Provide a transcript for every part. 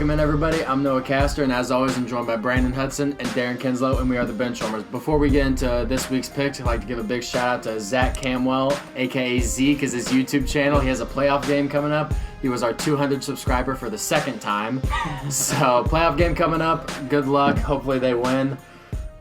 Welcome in, everybody. I'm Noah Castor, and as always, I'm joined by Brandon Hudson and Darren Kinslow, and we are the Benchwarmers. Before we get into this week's picks, I'd like to give a big shout out to Zach Camwell, aka Zeke, is his YouTube channel. He has a playoff game coming up. He was our 200 subscriber for the second time. So, playoff game coming up. Good luck. Hopefully they win.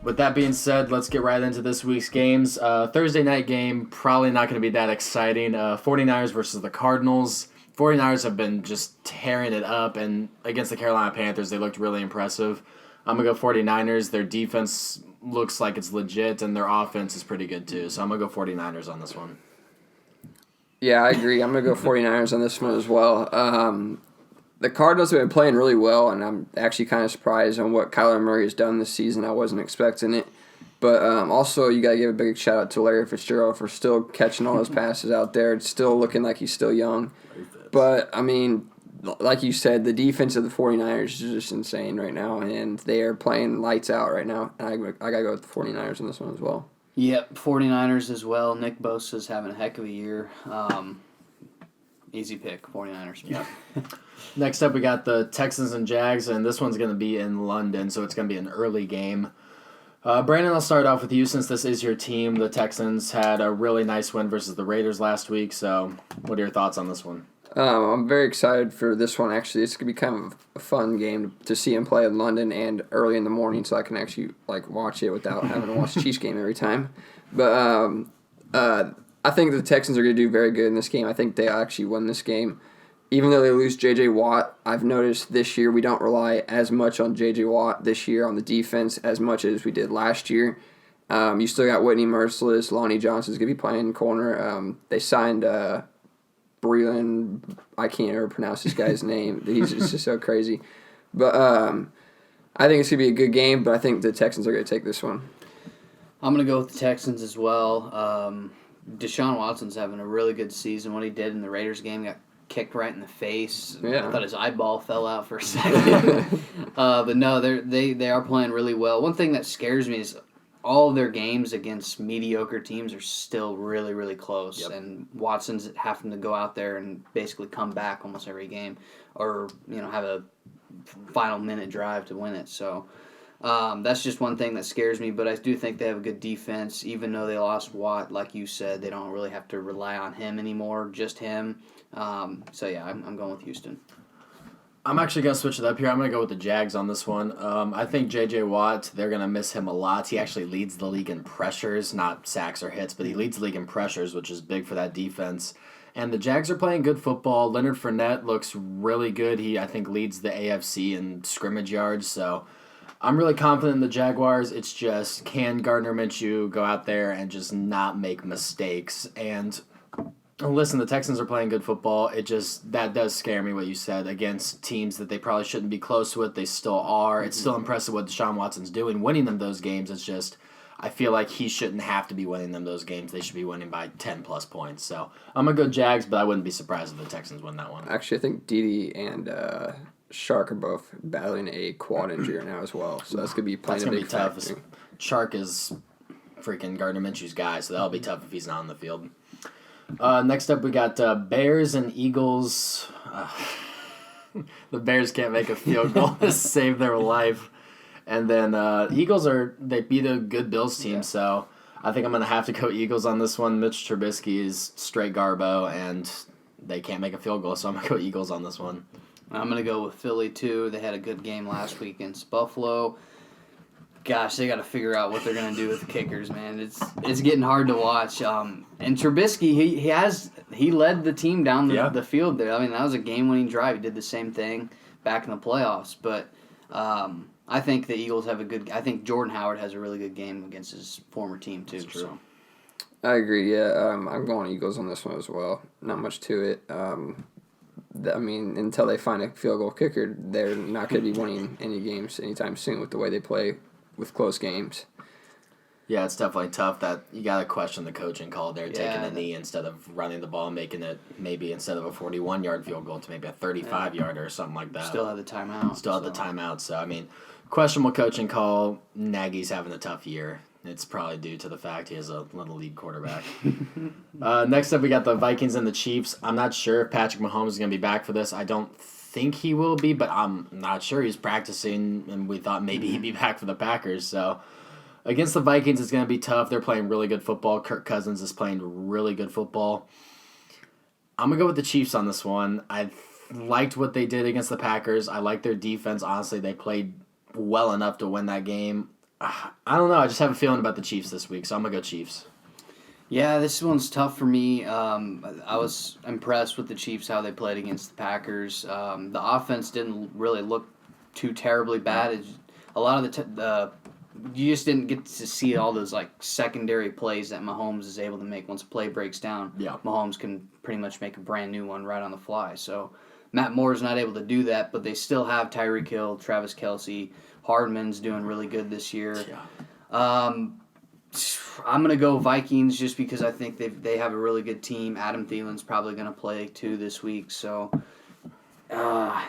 With that being said, let's get right into this week's games. Thursday night game, probably not going to be that exciting. 49ers versus the Cardinals. 49ers have been just tearing it up, and against the Carolina Panthers, they looked really impressive. I'm going to go 49ers. Their defense looks like it's legit, and their offense is pretty good too. So I'm going to go 49ers on this one. Yeah, I agree. I'm going to go 49ers on this one as well. The Cardinals have been playing really well, and I'm actually kind of surprised on what Kyler Murray has done this season. I wasn't expecting it. But also, you got to give a big shout-out to Larry Fitzgerald for still catching all those passes out there. It's still looking like he's still young. But, I mean, like you said, the defense of the 49ers is just insane right now, and they are playing lights out right now. And I got to go with the 49ers on this one as well. Yep, 49ers as well. Nick Bosa's having a heck of a year. Easy pick, 49ers. Yep. Next up, we got the Texans and Jags, and this one's going to be in London, so it's going to be an early game. Brandon, I'll start off with you since this is your team. The Texans had a really nice win versus the Raiders last week, so what are your thoughts on this one? I'm very excited for this one, actually. It's going to be kind of a fun game to see him play in London and early in the morning so I can actually watch it without having to watch the Chiefs game every time. But I think the Texans are going to do very good in this game. I think they actually win this game. Even though they lose J.J. Watt, I've noticed this year we don't rely as much on J.J. Watt this year on the defense as much as we did last year. You still got Whitney Merciless. Lonnie Johnson's going to be playing corner. They signed Breland. I can't ever pronounce this guy's name. He's just so crazy. But I think it's going to be a good game, but I think the Texans are going to take this one. I'm going to go with the Texans as well. Deshaun Watson's having a really good season. What he did in the Raiders game got kicked right in the face. Yeah. I thought his eyeball fell out for a second. But no, they are playing really well. One thing that scares me is all of their games against mediocre teams are still really, really close. Yep. And Watson's having to go out there and basically come back almost every game or, have a final minute drive to win it. So that's just one thing that scares me. But I do think they have a good defense. Even though they lost Watt, like you said, they don't really have to rely on him anymore, just him. I'm going with Houston. I'm actually going to switch it up here. I'm going to go with the Jags on this one. I think J.J. Watt, they're going to miss him a lot. He actually leads the league in pressures, not sacks or hits, but he leads the league in pressures, which is big for that defense. And the Jags are playing good football. Leonard Fournette looks really good. He, I think, leads the AFC in scrimmage yards. So I'm really confident in the Jaguars. It's just, can Gardner Minshew go out there and just not make mistakes? And listen, the Texans are playing good football. That does scare me what you said against teams that they probably shouldn't be close with. They still are. It's still impressive what Deshaun Watson's doing, winning them those games. It's just, I feel like he shouldn't have to be winning them those games. They should be winning by 10-plus points. So I'm going to go Jags, but I wouldn't be surprised if the Texans win that one. Actually, I think Dede and Shark are both battling a quad injury right now as well. So that's going to be playing a big factor. Shark is freaking Gardner Minshew's guy, so that'll be tough if he's not on the field. Next up, we got Bears and Eagles. The Bears can't make a field goal to save their life. And then Eagles they beat a good Bills team, so I think I'm going to have to go Eagles on this one. Mitch Trubisky is straight garbo, and they can't make a field goal, so I'm going to go Eagles on this one. I'm going to go with Philly, too. They had a good game last week against Buffalo. Gosh, they got to figure out what they're going to do with the kickers, man. It's getting hard to watch. And Trubisky, he led the team down the field there. I mean, that was a game-winning drive. He did the same thing back in the playoffs. But I think the Eagles have I think Jordan Howard has a really good game against his former team, too. That's true. So. I agree, yeah. I'm going Eagles on this one as well. Not much to it. I mean, until they find a field goal kicker, they're not going to be winning any games anytime soon with the way they play with close games. Yeah, it's definitely tough that you got to question the coaching call there, taking a knee instead of running the ball, making it maybe instead of a 41-yard field goal to maybe a 35-yarder or something like that. Still have the timeout. So, I mean, questionable coaching call. Nagy's having a tough year. It's probably due to the fact he has a little league quarterback. Next up, we got the Vikings and the Chiefs. I'm not sure if Patrick Mahomes is going to be back for this. I don't think he will be, but I'm not sure. He's practicing, and we thought maybe he'd be back for the Packers. So against the Vikings, it's going to be tough. They're playing really good football. Kirk Cousins is playing really good football. I'm going to go with the Chiefs on this one. I liked what they did against the Packers. I like their defense. Honestly, they played well enough to win that game. I don't know. I just have a feeling about the Chiefs this week, so I'm going to go Chiefs. Yeah, this one's tough for me. I was impressed with the Chiefs, how they played against the Packers. The offense didn't really look too terribly bad. A lot of you just didn't get to see all those like secondary plays that Mahomes is able to make. Once a play breaks down, Yeah. Mahomes can pretty much make a brand new one right on the fly. So Matt Moore's not able to do that, but they still have Tyreek Hill, Travis Kelce, Hardman's doing really good this year. Yeah. I'm gonna go Vikings just because I think they have a really good team. Adam Thielen's probably gonna play too this week, so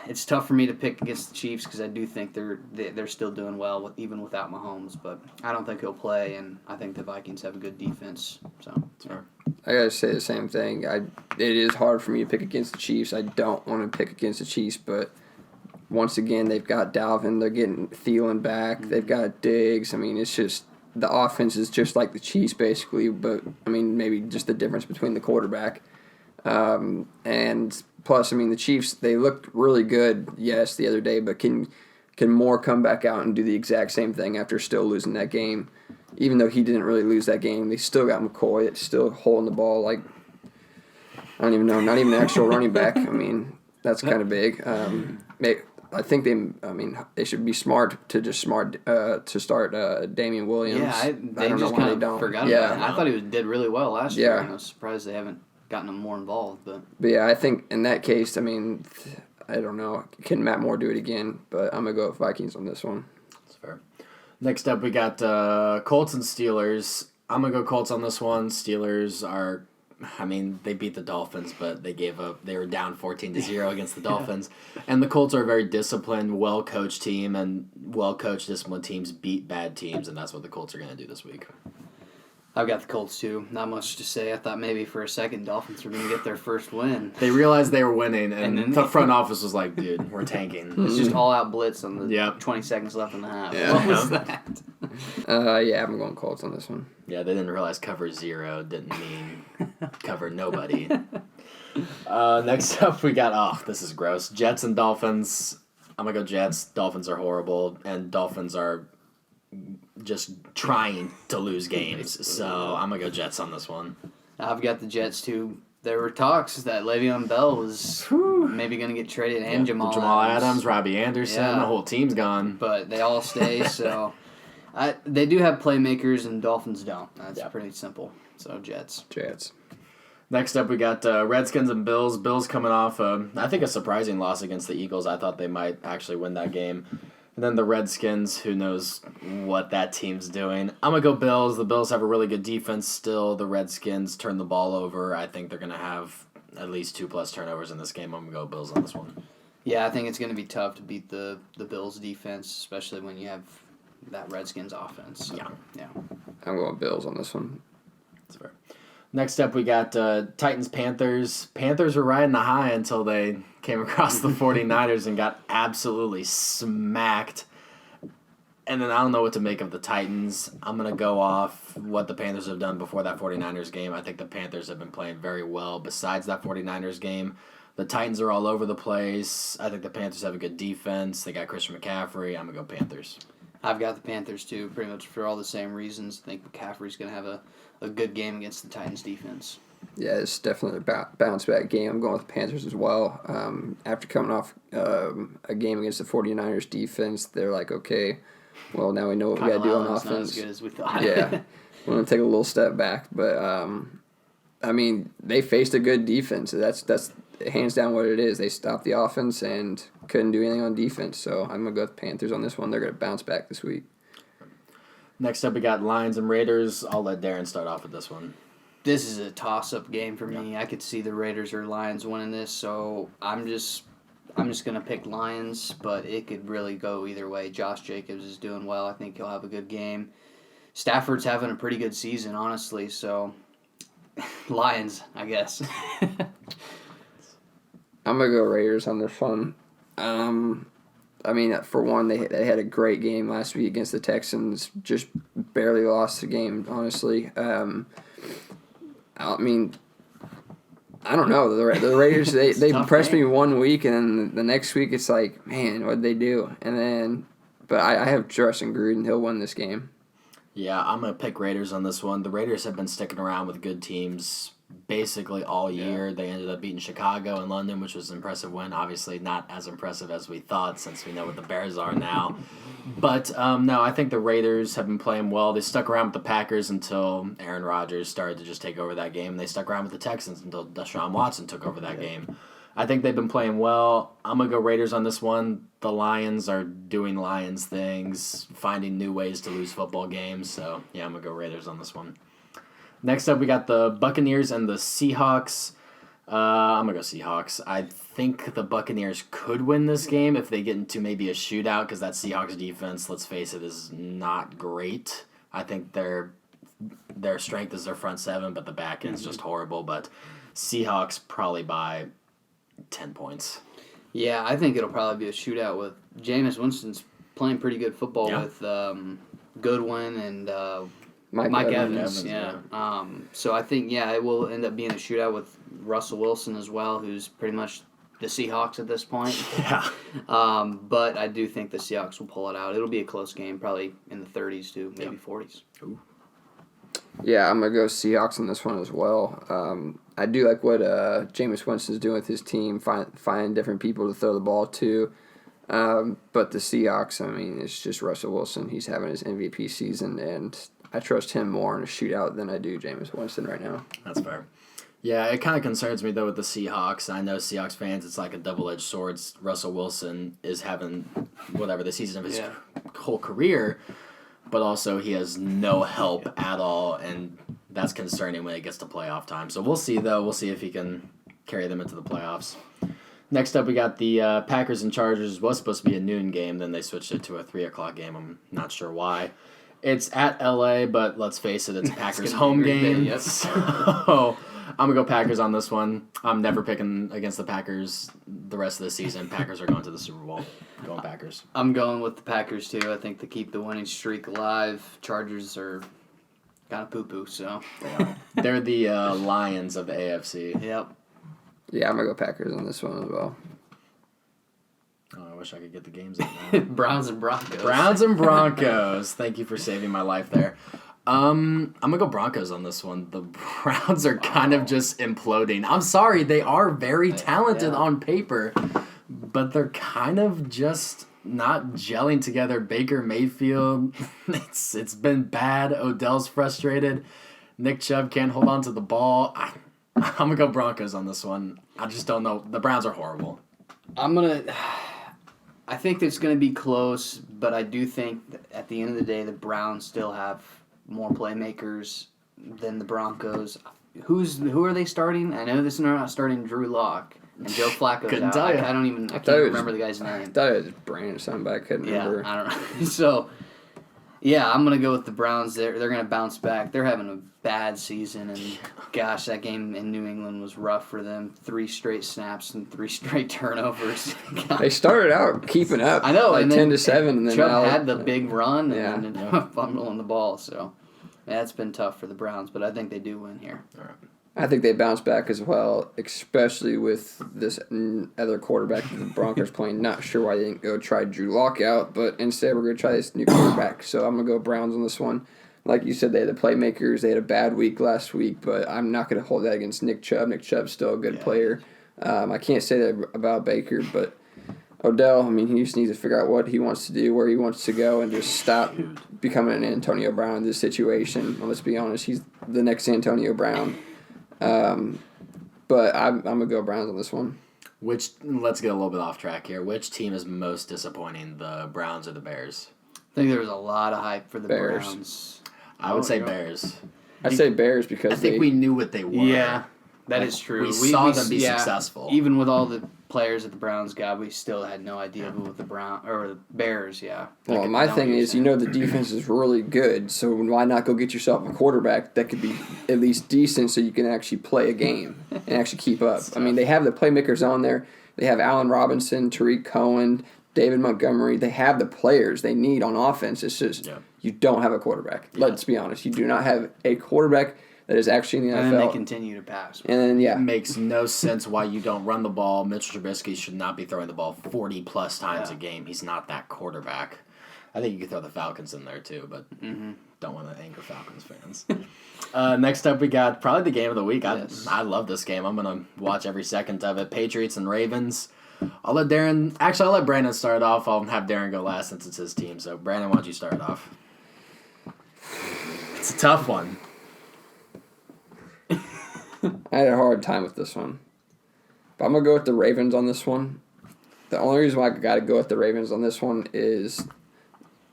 it's tough for me to pick against the Chiefs because I do think they're still doing well even without Mahomes, but I don't think he'll play, and I think the Vikings have a good defense. So yeah. I gotta say the same thing. It is hard for me to pick against the Chiefs. I don't want to pick against the Chiefs, but once again they've got Dalvin. They're getting Thielen back. Mm-hmm. They've got Diggs. I mean, it's just. The offense is just like the Chiefs, basically, but, I mean, maybe just the difference between the quarterback. And plus, I mean, the Chiefs, they looked really good, yes, the other day, but can Moore come back out and do the exact same thing after still losing that game? Even though he didn't really lose that game, they still got McCoy. It's still holding the ball like, I don't even know, not even an actual running back. I mean, that's kind of big. I think they should be smart to start Damian Williams. Yeah, they just kind of forgot about him. I thought he did really well last year, and I was surprised they haven't gotten him more involved. But yeah, I think in that case, I mean, I don't know. Can Matt Moore do it again? But I'm going to go with Vikings on this one. That's fair. Next up, we got Colts and Steelers. I'm going to go Colts on this one. Steelers are... I mean, they beat the Dolphins, but they were down 14-0 against the Dolphins. And the Colts are a very disciplined, well-coached team, and well-coached, disciplined teams beat bad teams, and that's what the Colts are going to do this week. I've got the Colts, too. Not much to say. I thought maybe for a second Dolphins were going to get their first win. They realized they were winning, and the front office was like, dude, we're tanking. It's just all-out blitz on the 20 seconds left in the half. Yeah. What was that? Yeah, I'm going Colts on this one. Yeah, they didn't realize cover 0 didn't mean cover nobody. Next up, we got, this is gross, Jets and Dolphins. I'm going to go Jets. Dolphins are horrible, and Dolphins are just trying to lose games. So I'm going to go Jets on this one. I've got the Jets, too. There were talks that Le'Veon Bell was maybe going to get traded, and Jamal Adams, Robbie Anderson, the whole team's gone. But they all stay, so they do have playmakers, and Dolphins don't. That's pretty simple. So Jets. Next up, we got Redskins and Bills. Bills coming off, I think, a surprising loss against the Eagles. I thought they might actually win that game. And then the Redskins, who knows what that team's doing. I'm going to go Bills. The Bills have a really good defense still. The Redskins turn the ball over. I think they're going to have at least 2+ turnovers in this game. I'm going to go Bills on this one. Yeah, I think it's going to be tough to beat the Bills' defense, especially when you have that Redskins offense. So, yeah. I'm going Bills on this one. That's fair. Next up, we got Titans-Panthers. Panthers were riding the high until they came across the 49ers and got absolutely smacked. And then I don't know what to make of the Titans. I'm going to go off what the Panthers have done before that 49ers game. I think the Panthers have been playing very well besides that 49ers game. The Titans are all over the place. I think the Panthers have a good defense. They got Christian McCaffrey. I'm going to go Panthers. I've got the Panthers, too, pretty much for all the same reasons. I think McCaffrey's going to have a good game against the Titans' defense. Yeah, it's definitely a bounce-back game. I'm going with the Panthers as well. After coming off a game against the 49ers defense, they're like, okay, well, now we know what we got to do on offense. Not as good as we thought. Yeah, we're going to take a little step back. But, I mean, they faced a good defense. That's hands down what it is. They stopped the offense and couldn't do anything on defense. So I'm going to go with the Panthers on this one. They're going to bounce back this week. Next up, we got Lions and Raiders. I'll let Darren start off with this one. This is a toss-up game for me. I could see the Raiders or Lions winning this, so I'm just going to pick Lions, but it could really go either way. Josh Jacobs is doing well. I think he'll have a good game. Stafford's having a pretty good season, honestly, so Lions, I guess. I'm going to go Raiders on this one. I mean, for one, they had a great game last week against the Texans. Just barely lost the game, honestly. I mean, I don't know. The Raiders, they impressed me one week, and then the next week it's like, man, what'd they do? But I have trust in Gruden. He'll win this game. Yeah, I'm going to pick Raiders on this one. The Raiders have been sticking around with good teams basically all year. They ended up beating Chicago and London, which was an impressive win. Obviously not as impressive as we thought since we know what the Bears are now. But, no, I think the Raiders have been playing well. They stuck around with the Packers until Aaron Rodgers started to just take over that game. They stuck around with the Texans until Deshaun Watson took over that game. I think they've been playing well. I'm going to go Raiders on this one. The Lions are doing Lions things, finding new ways to lose football games. So, yeah, I'm going to go Raiders on this one. Next up, we got the Buccaneers and the Seahawks. I'm going to go Seahawks. I think the Buccaneers could win this game if they get into maybe a shootout because that Seahawks defense, let's face it, is not great. I think their strength is their front seven, but the back end's just horrible. But Seahawks probably by 10 points. Yeah, I think it'll probably be a shootout with Jameis Winston's playing pretty good football with Goodwin and Mike Evans. Yeah. So I think, it will end up being a shootout with Russell Wilson as well, who's pretty much the Seahawks at this point. Yeah. But I do think the Seahawks will pull it out. It'll be a close game, probably in the 30s to maybe 40s. Ooh. Yeah, I'm going to go Seahawks on this one as well. I do like what Jameis Winston's doing with his team, find different people to throw the ball to. But the Seahawks, I mean, it's just Russell Wilson. He's having his MVP season, and I trust him more in a shootout than I do Jameis Winston right now. That's fair. Yeah, it kind of concerns me, though, with the Seahawks. I know Seahawks fans, it's like a double-edged sword. Russell Wilson is having, the season of his whole career, but also he has no help at all, and that's concerning when it gets to playoff time. So we'll see, though. We'll see if he can carry them into the playoffs. Next up, we got the Packers and Chargers. It was supposed to be a noon game, then they switched it to a 3 o'clock game. I'm not sure why. It's at L.A., but let's face it, it's a Packers home game. Yep. So I'm going to go Packers on this one. I'm never picking against the Packers the rest of the season. Packers are going to the Super Bowl. Going Packers. I'm going with the Packers, too. I think to keep the winning streak alive. Chargers are kind of poo-poo, so. They're the Lions of the AFC. Yep. Yeah, I'm going to go Packers on this one as well. Oh, I wish I could get the games up now. Browns and Broncos. Browns and Broncos. Thank you for saving my life there. I'm going to go Broncos on this one. The Browns are kind of just imploding. I'm sorry, they are very talented on paper, but they're kind of just not gelling together. Baker Mayfield, it's been bad. Odell's frustrated. Nick Chubb can't hold on to the ball. I'm going to go Broncos on this one. I just don't know. The Browns are horrible. I think it's going to be close, but I do think that at the end of the day, the Browns still have more playmakers than the Broncos. Who are they starting? I know they're not starting Drew Lock and Joe Flacco's Couldn't out. tell you. I can't remember the guy's name. I thought it was Brand or something, but I couldn't remember. Yeah, I don't know. So, yeah, I'm going to go with the Browns. They're going to bounce back. They're having a bad season, and gosh, that game in New England was rough for them. 3 straight snaps and 3 straight turnovers. They started out keeping up. I know, like and 10-7, and then Chubb had the big run and Yeah. then fumbling the ball. So that's been tough for the Browns, but I think they do win here. All right. I think they bounce back as well, especially with this other quarterback that the Broncos playing. Not sure why they didn't go try Drew Lock out, but instead we're going to try this new quarterback. So I'm going to go Browns on this one. Like you said, they had the playmakers. They had a bad week last week, but I'm not going to hold that against Nick Chubb. Nick Chubb's still a good player. I can't say that about Baker, but Odell, I mean, he just needs to figure out what he wants to do, where he wants to go, and just stop becoming an Antonio Brown in this situation. Well, let's be honest, he's the next Antonio Brown. But I'm going to go Browns on this one. Let's get a little bit off track here. Which team is most disappointing, the Browns or the Bears? I think there was a lot of hype for the Bears. Browns. I would say Bears. I'd say Bears because I think we knew what they were. Yeah, that is true. We saw them be successful. Even with all the players that the Browns got, we still had no idea who the Bears. Yeah. Well, my thing is, the defense is really good, so why not go get yourself a quarterback that could be at least decent so you can actually play a game and actually keep up? I mean, they have the playmakers on there. They have Allen Robinson, Tariq Cohen, David Montgomery. They have the players they need on offense. It's just you don't have a quarterback. Yeah. Let's be honest. You do not have a quarterback that is actually in the NFL. And then they continue to pass. And then, It makes no sense why you don't run the ball. Mitchell Trubisky should not be throwing the ball 40-plus times a game. He's not that quarterback. I think you could throw the Falcons in there, too, but don't want to anger Falcons fans. Next up, we got probably the game of the week. Yes. I love this game. I'm going to watch every second of it. Patriots and Ravens. I'll let Brandon start off. I'll have Darren go last since it's his team. So, Brandon, why don't you start off? It's a tough one. I had a hard time with this one. But I'm going to go with the Ravens on this one. The only reason why I got to go with the Ravens on this one is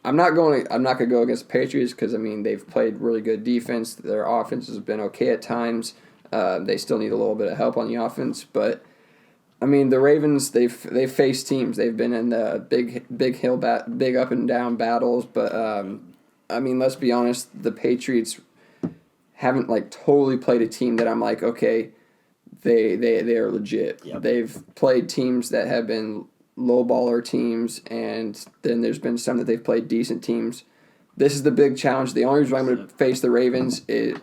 I'm not going to go against the Patriots because, I mean, they've played really good defense. Their offense has been okay at times. They still need a little bit of help on the offense. But, I mean, the Ravens, they've faced teams. They've been in the big up and down battles. But, I mean, let's be honest, the Patriots haven't totally played a team that I'm like, okay, they are legit. Yep. They've played teams that have been low baller teams, and then there's been some that they've played decent teams. This is the big challenge. The only reason I'm going to face the Ravens do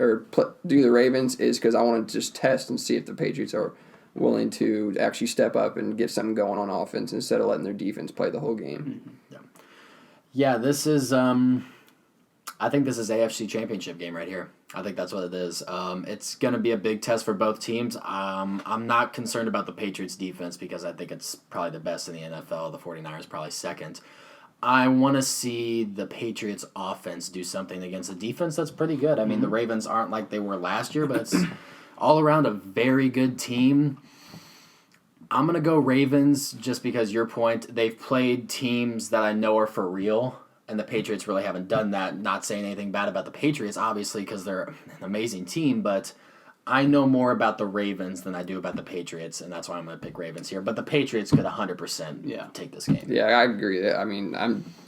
the Ravens is because I want to just test and see if the Patriots are willing to actually step up and get something going on offense instead of letting their defense play the whole game. Yeah, this is I think this is AFC Championship game right here. I think that's what it is. It's going to be a big test for both teams. I'm not concerned about the Patriots defense because I think it's probably the best in the NFL. The 49ers probably second. I want to see the Patriots offense do something against a defense that's pretty good. I mean, the Ravens aren't like they were last year, but it's all around a very good team. I'm going to go Ravens just because your point, they've played teams that I know are for real. And the Patriots really haven't done that. Not saying anything bad about the Patriots, obviously, because they're an amazing team. But I know more about the Ravens than I do about the Patriots, and that's why I'm going to pick Ravens here. But the Patriots could 100% take this game. Yeah, I agree. I mean,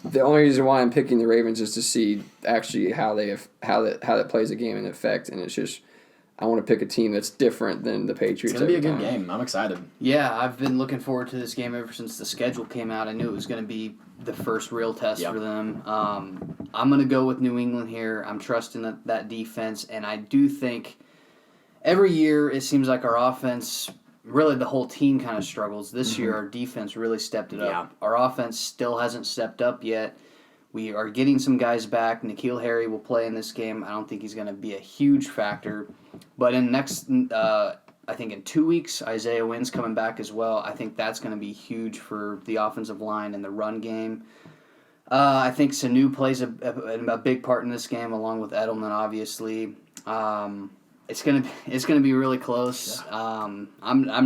the only reason why I'm picking the Ravens is to see actually how that plays a game in effect, and it's just I want to pick a team that's different than the Patriots. It's going to be a good game. I'm excited. Yeah, I've been looking forward to this game ever since the schedule came out. I knew it was going to be the first real test for them. I'm going to go with New England here. I'm trusting that defense, and I do think every year it seems like our offense, really the whole team kind of struggles. This year our defense really stepped it up. Yeah. Our offense still hasn't stepped up yet. We are getting some guys back. N'Keal Harry will play in this game. I don't think he's going to be a huge factor. But I think in 2 weeks, Isaiah Wynn's coming back as well. I think that's going to be huge for the offensive line and the run game. I think Sanu plays a big part in this game, along with Edelman, obviously. It's gonna be really close. I'm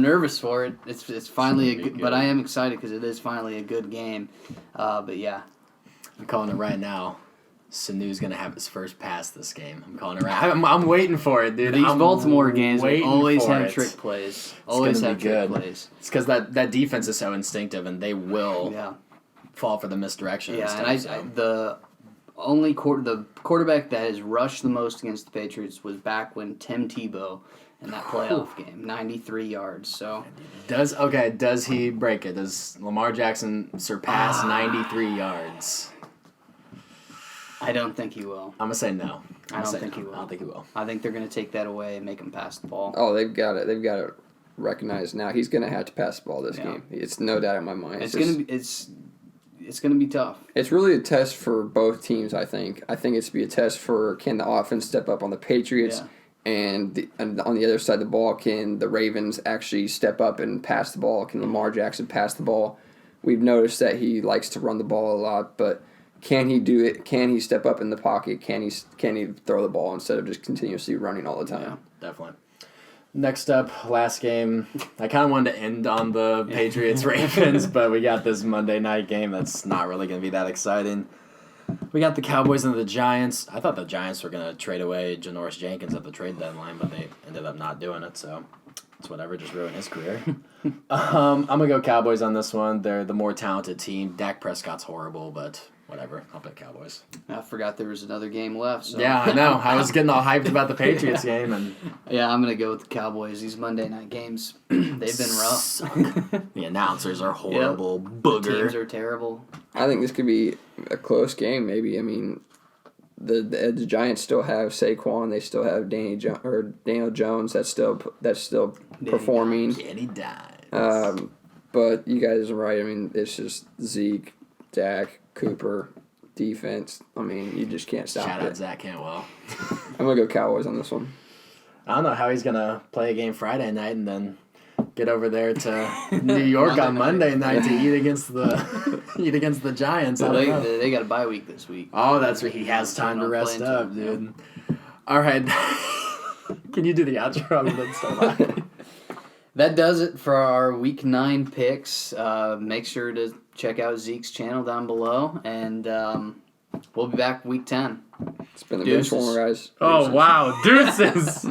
nervous for it. It's finally a good, but I am excited because it is finally a good game. But yeah. I'm calling it right now. Sanu's going to have his first pass this game. I'm calling it right. I'm waiting for it, dude. These Baltimore games always have it. trick plays. Always have trick plays. It's because that defense is so instinctive, and they will fall for the misdirection. Yeah, and and the quarterback that has rushed the most against the Patriots was back when Tim Tebow in that playoff game, 93 yards. So does he break it? Does Lamar Jackson surpass 93 yards? I don't think he will. I'm gonna say no. I don't think he will. I don't think he will. I think they're gonna take that away and make him pass the ball. Oh, they've got it. They've got to recognize now he's gonna have to pass the ball this game. It's no doubt in my mind. It's gonna be tough. It's really a test for both teams. I think it's be a test for can the offense step up on the Patriots. Yeah. And on the other side of the ball, can the Ravens actually step up and pass the ball? Can Lamar Jackson pass the ball? We've noticed that he likes to run the ball a lot, but can he do it? Can he step up in the pocket? Can he throw the ball instead of just continuously running all the time? Yeah, definitely. Next up, last game. I kind of wanted to end on the Patriots-Ravens, but we got this Monday night game that's not really going to be that exciting. We got the Cowboys and the Giants. I thought the Giants were going to trade away Janoris Jenkins at the trade deadline, but they ended up not doing it, so it's whatever, just ruined his career. I'm going to go Cowboys on this one. They're the more talented team. Dak Prescott's horrible, but whatever. I'll pick Cowboys. I forgot there was another game left. So. Yeah, I know. I was getting all hyped about the Patriots game, and yeah, I'm gonna go with the Cowboys. These Monday night games, they've been rough. The announcers are horrible. Yep. Booger. Teams are terrible. I think this could be a close game. Maybe. I mean, the Giants still have Saquon. They still have Daniel Jones. That's still performing. Danny Dimes. But you guys are right. I mean, it's just Zeke, Dak, Cooper, defense. I mean, you just can't stop it. Shout out Zach Cantwell. I'm going to go Cowboys on this one. I don't know how he's going to play a game Friday night and then get over there to New York on Monday night to eat against the Giants. They got a bye week this week. Oh, that's right. He has time to rest up, dude. All right. Can you do the outro and then start laughing? That does it for our Week 9 picks. Make sure to check out Zeke's channel down below, and we'll be back Week 10. It's been a bench warmer, guys. Oh, wow. Deuces.